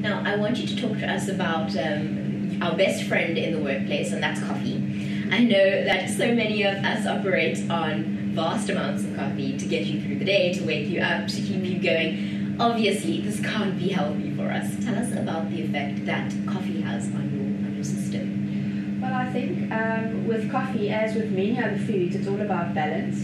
Now, I want you to talk to us about our best friend in the workplace, and that's coffee. I know that so many of us operate on vast amounts of coffee to get you through the day, to wake you up, to keep you going. Obviously, this can't be healthy for us. Tell us about the effect that coffee has on your system. Well, I think with coffee, as with many other foods, it's all about balance.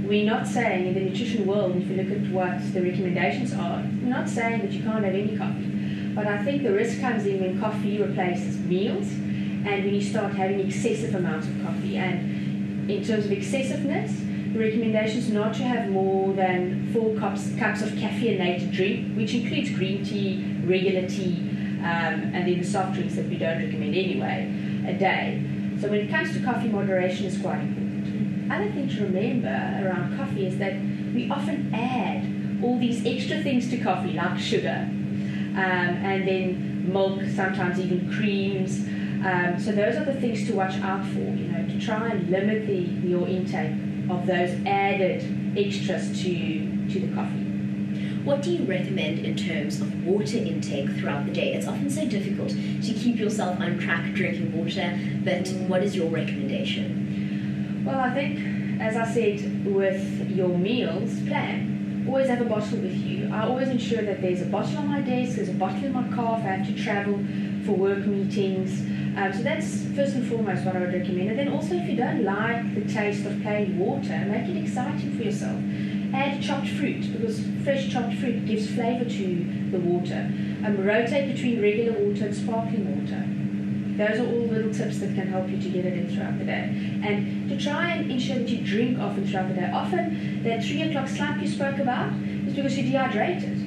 We're not saying in the nutrition world, if you look at what the recommendations are, we're not saying that you can't have any coffee. But I think the risk comes in when coffee replaces meals and when you start having excessive amounts of coffee. And in terms of excessiveness, the recommendation is not to have more than 4 cups of caffeinated drink, which includes green tea, regular tea, and then the soft drinks that we don't recommend anyway, a day. So when it comes to coffee, moderation is quite important. Other thing to remember around coffee is that we often add all these extra things to coffee, like sugar, and then milk, sometimes even creams. So those are the things to watch out for, to try and limit your intake of those added extras to the coffee. What do you recommend in terms of water intake throughout the day? It's often so difficult to keep yourself on track drinking water, but what is your recommendation? Well, I think, as I said, with your meals, plan. Always have a bottle with you. I always ensure that there's a bottle on my desk, there's a bottle in my car if I have to travel for work meetings. So that's first and foremost what I would recommend. And then also, if you don't like the taste of plain water, make it exciting for yourself. Add chopped fruit, because fresh chopped fruit gives flavour to the water. Rotate between regular water and sparkling water. Those are all little tips that can help you to get it in throughout the day. And to try and ensure that you drink often throughout the day. Often, that 3 o'clock slump you spoke about is because you're dehydrated.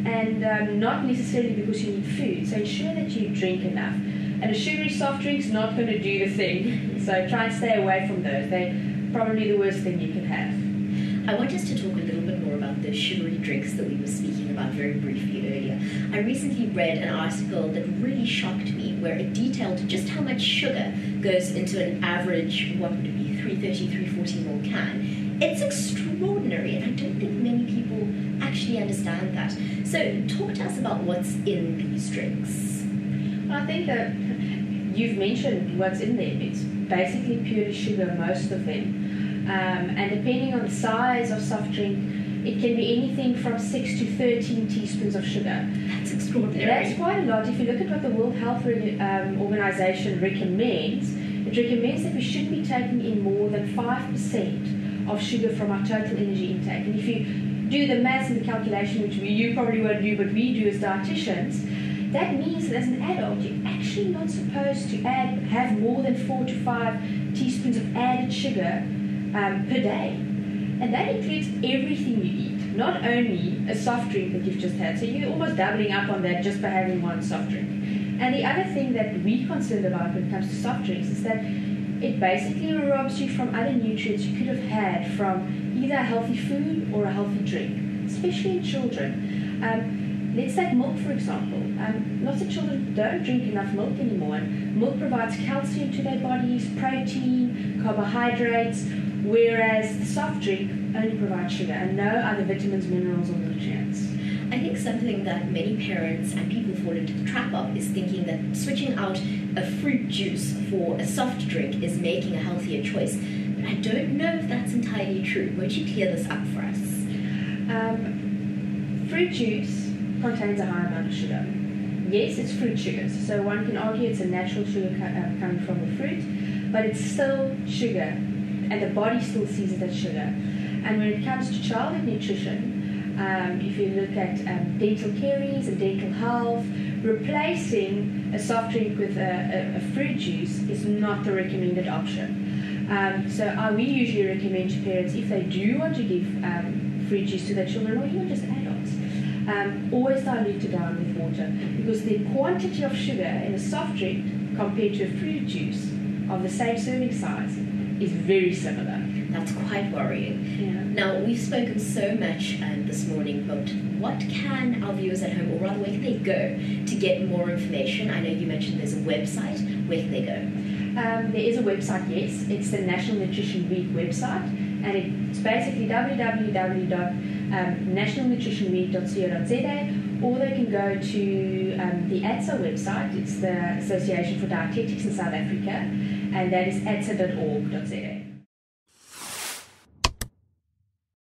And not necessarily because you need food. So ensure that you drink enough. And a sugary soft drink's not going to do the thing. So try and stay away from those. They're probably the worst thing you can have. I want us to talk a little bit more about the sugary drinks that we were speaking about very briefly earlier. I recently read an article that really shocked me, where it detailed just how much sugar goes into an average, what would it be, 330, 340 ml can. It's extraordinary, and I don't think many people actually understand that. So talk to us about what's in these drinks. Well, I think that you've mentioned what's in there. It's basically purely sugar, most of them. And depending on the size of soft drink, it can be anything from 6 to 13 teaspoons of sugar. That's extraordinary. That's quite a lot. If you look at what the World Health Organization recommends, it recommends that we shouldn't be taking in more than 5% of sugar from our total energy intake. And if you do the maths and the calculation, which you probably won't do, but we do as dietitians, that means that as an adult, you're actually not supposed to have more than 4 to 5 teaspoons of added sugar per day. And that includes everything you eat, not only a soft drink that you've just had. So you're almost doubling up on that just by having one soft drink. And the other thing that we're concerned about when it comes to soft drinks is that it basically robs you from other nutrients you could have had from either a healthy food or a healthy drink, especially in children. Let's take milk, for example. Lots of children don't drink enough milk anymore. And milk provides calcium to their bodies, protein, carbohydrates, whereas the soft drink only provides sugar and no other vitamins, minerals, or nutrients. I think something that many parents and people fall into the trap of is thinking that switching out a fruit juice for a soft drink is making a healthier choice. But I don't know if that's entirely true. Won't you clear this up for us? Fruit juice contains a high amount of sugar. Yes, it's fruit sugars, so one can argue it's a natural sugar coming from the fruit, but it's still sugar, and the body still sees it as sugar. And when it comes to childhood nutrition, if you look at dental caries and dental health, replacing a soft drink with a fruit juice is not the recommended option. So we usually recommend to parents, if they do want to give fruit juice to their children, or even just adults, always dilute it down with water, because the quantity of sugar in a soft drink compared to a fruit juice of the same serving size is very similar. That's quite worrying. Yeah. Now, we've spoken so much this morning, but what can our viewers at home, or rather where can they go to get more information? I know you mentioned there's a website. Where can they go? There is a website, yes. It's the National Nutrition Week website, and it's basically www.nationalnutritionweek.co.za, or they can go to the ATSA website. It's the Association for Dietetics in South Africa, and that is atsa.org.za.